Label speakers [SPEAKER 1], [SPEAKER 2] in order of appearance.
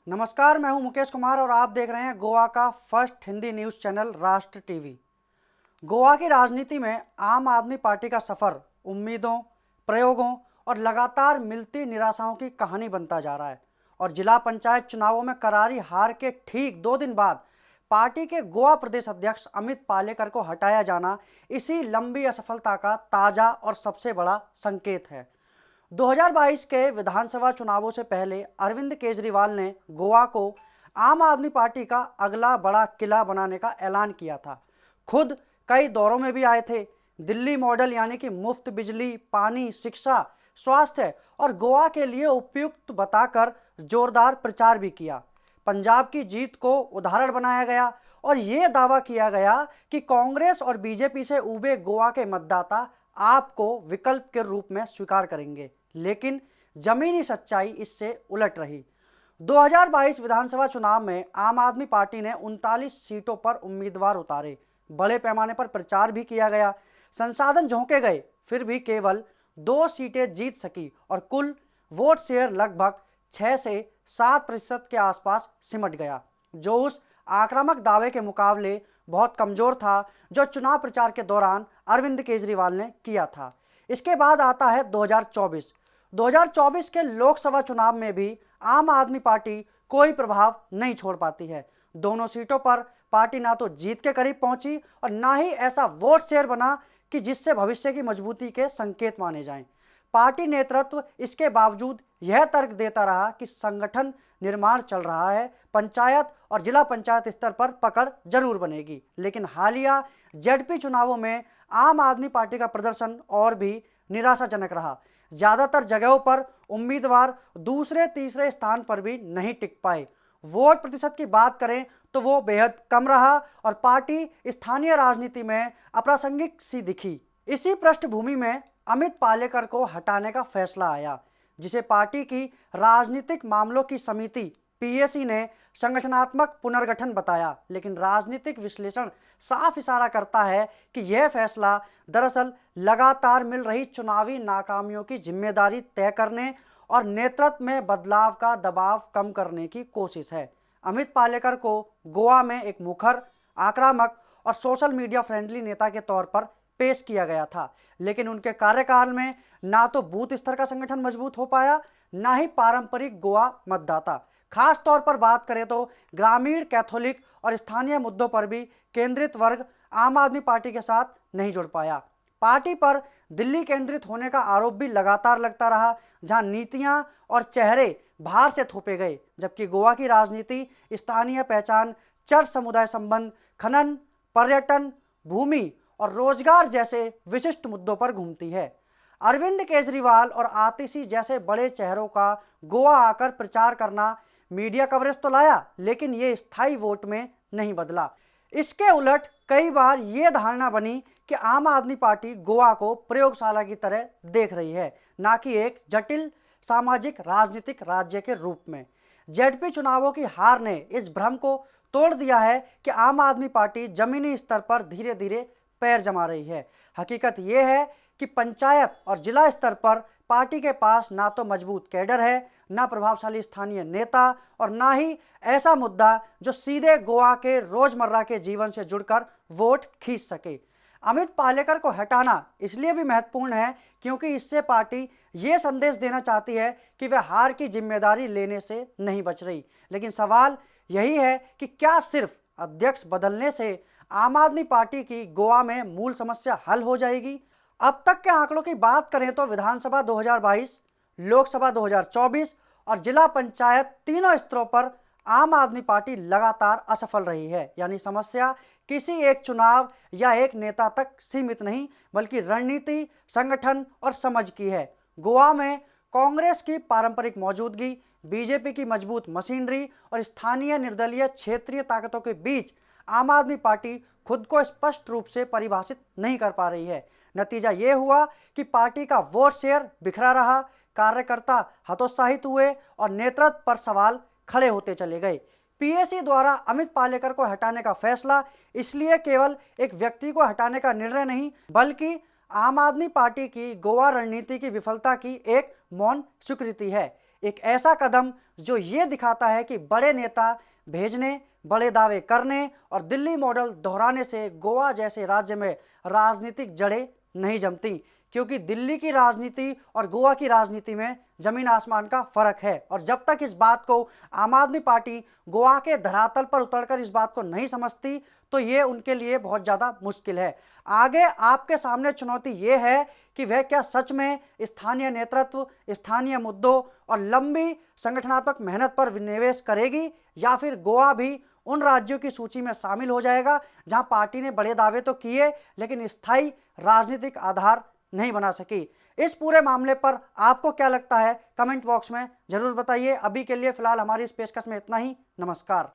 [SPEAKER 1] नमस्कार, मैं हूं मुकेश कुमार और आप देख रहे हैं गोवा का फर्स्ट हिंदी न्यूज़ चैनल राष्ट्र टीवी। गोवा की राजनीति में आम आदमी पार्टी का सफ़र उम्मीदों, प्रयोगों और लगातार मिलती निराशाओं की कहानी बनता जा रहा है। और जिला पंचायत चुनावों में करारी हार के ठीक 2 दिन बाद पार्टी के गोवा प्रदेश अध्यक्ष अमित पालेकर को हटाया जाना इसी लंबी असफलता का ताज़ा और सबसे बड़ा संकेत है। 2022 के विधानसभा चुनावों से पहले अरविंद केजरीवाल ने गोवा को आम आदमी पार्टी का अगला बड़ा किला बनाने का ऐलान किया था। खुद कई दौरों में भी आए थे। दिल्ली मॉडल यानी कि मुफ्त बिजली, पानी, शिक्षा, स्वास्थ्य और गोवा के लिए उपयुक्त बताकर जोरदार प्रचार भी किया। पंजाब की जीत को उदाहरण बनाया गया और ये दावा किया गया कि कांग्रेस और बीजेपी से उबे गोवा के मतदाता आपको विकल्प के रूप में स्वीकार करेंगे। लेकिन जमीनी सच्चाई इससे उलट रही। 2022 विधानसभा चुनाव में आम आदमी पार्टी ने 39 सीटों पर उम्मीदवार उतारे। बड़े पैमाने पर प्रचार भी किया गया, संसाधन झोंके गए, फिर भी केवल 2 सीटें जीत सकी और कुल वोट शेयर लगभग 6 से 7% के आसपास सिमट गया, जो उस आक्रामक दावे के मुकाबले बहुत कमजोर था जो चुनाव प्रचार के दौरान अरविंद केजरीवाल ने किया था। इसके बाद आता है 2024 के लोकसभा चुनाव में भी आम आदमी पार्टी कोई प्रभाव नहीं छोड़ पाती है। दोनों सीटों पर पार्टी ना तो जीत के करीब पहुंची और ना ही ऐसा वोट शेयर बना कि जिससे भविष्य की मजबूती के संकेत माने जाएं। पार्टी नेतृत्व इसके बावजूद यह तर्क देता रहा कि संगठन निर्माण चल रहा है, पंचायत और जिला पंचायत स्तर पर पकड़ जरूर बनेगी। लेकिन हालिया जेडपी चुनावों में आम आदमी पार्टी का प्रदर्शन और भी निराशाजनक रहा। ज़्यादातर जगहों पर उम्मीदवार दूसरे तीसरे स्थान पर भी नहीं टिक पाए। वोट प्रतिशत की बात करें तो वो बेहद कम रहा और पार्टी स्थानीय राजनीति में अप्रासंगिक सी दिखी। इसी पृष्ठभूमि में अमित पालेकर को हटाने का फैसला आया, जिसे पार्टी की राजनीतिक मामलों की समिति पीएसी ने संगठनात्मक पुनर्गठन बताया। लेकिन राजनीतिक विश्लेषण साफ इशारा करता है कि यह फैसला दरअसल लगातार मिल रही चुनावी नाकामियों की जिम्मेदारी तय करने और नेतृत्व में बदलाव का दबाव कम करने की कोशिश है। अमित पालेकर को गोवा में एक मुखर, आक्रामक और सोशल मीडिया फ्रेंडली नेता के तौर पर पेश किया गया था, लेकिन उनके कार्यकाल में ना तो बूथ स्तर का संगठन मजबूत हो पाया, ना ही पारंपरिक गोवा मतदाता। खास तौर पर बात करें तो ग्रामीण, कैथोलिक और स्थानीय मुद्दों पर भी केंद्रित वर्ग आम आदमी पार्टी के साथ नहीं जुड़ पाया। पार्टी पर दिल्ली केंद्रित होने का आरोप भी लगातार लगता रहा, जहां नीतियां और चेहरे बाहर से थोपे गए, जबकि गोवा की राजनीति स्थानीय पहचान, चर्च समुदाय संबंध, खनन, पर्यटन, भूमि और रोजगार जैसे विशिष्ट मुद्दों पर घूमती है। अरविंद केजरीवाल और आतिशी जैसे बड़े चेहरों का गोवा आकर प्रचार करना मीडिया कवरेज तो लाया, लेकिन ये स्थायी वोट में नहीं बदला। इसके उलट कई बार ये धारणा बनी कि आम आदमी पार्टी गोवा को प्रयोगशाला की तरह देख रही है, ना कि एक जटिल सामाजिक राजनीतिक राज्य के रूप में। जेडपी चुनावों की हार ने इस भ्रम को तोड़ दिया है कि आम आदमी पार्टी जमीनी स्तर पर धीरे धीरे पैर जमा रही है। हकीकत यह है कि पंचायत और जिला स्तर पर पार्टी के पास ना तो मजबूत कैडर है, ना प्रभावशाली स्थानीय नेता और ना ही ऐसा मुद्दा जो सीधे गोवा के रोजमर्रा के जीवन से जुड़कर वोट खींच सके। अमित पालेकर को हटाना इसलिए भी महत्वपूर्ण है क्योंकि इससे पार्टी ये संदेश देना चाहती है कि वह हार की जिम्मेदारी लेने से नहीं बच रही। लेकिन सवाल यही है कि क्या सिर्फ अध्यक्ष बदलने से आम आदमी पार्टी की गोवा में मूल समस्या हल हो जाएगी? अब तक के आंकड़ों की बात करें तो विधानसभा 2022, लोकसभा 2024 और जिला पंचायत तीनों स्तरों पर आम आदमी पार्टी लगातार असफल रही है। यानी समस्या किसी एक चुनाव या एक नेता तक सीमित नहीं, बल्कि रणनीति, संगठन और समझ की है। गोवा में कांग्रेस की पारंपरिक मौजूदगी, बीजेपी की मजबूत मशीनरी और स्थानीय निर्दलीय क्षेत्रीय ताकतों के बीच आम आदमी पार्टी खुद को स्पष्ट रूप से परिभाषित नहीं कर पा रही है। नतीजा ये हुआ कि पार्टी का वोट शेयर बिखरा रहा, कार्यकर्ता हतोत्साहित हुए और नेतृत्व पर सवाल खड़े होते चले गए। पीएसी द्वारा अमित पालेकर को हटाने का फैसला इसलिए केवल एक व्यक्ति को हटाने का निर्णय नहीं, बल्कि आम आदमी पार्टी की गोवा रणनीति की विफलता की एक मौन स्वीकृति है। एक ऐसा कदम जो ये दिखाता है कि बड़े नेता भेजने, बड़े दावे करने और दिल्ली मॉडल दोहराने से गोवा जैसे राज्य में राजनीतिक जड़ें नहीं जमती, क्योंकि दिल्ली की राजनीति और गोवा की राजनीति में जमीन आसमान का फर्क है। और जब तक इस बात को आम आदमी पार्टी गोवा के धरातल पर उतरकर इस बात को नहीं समझती तो ये उनके लिए बहुत ज़्यादा मुश्किल है। आगे आपके सामने चुनौती ये है कि वह क्या सच में स्थानीय नेतृत्व, स्थानीय मुद्दों और लंबी संगठनात्मक मेहनत पर निवेश करेगी, या फिर गोवा भी उन राज्यों की सूची में शामिल हो जाएगा जहां पार्टी ने बड़े दावे तो किए लेकिन स्थायी राजनीतिक आधार नहीं बना सकी। इस पूरे मामले पर आपको क्या लगता है, कमेंट बॉक्स में जरूर बताइए। अभी के लिए फिलहाल हमारी इस पेशकश में इतना ही। नमस्कार।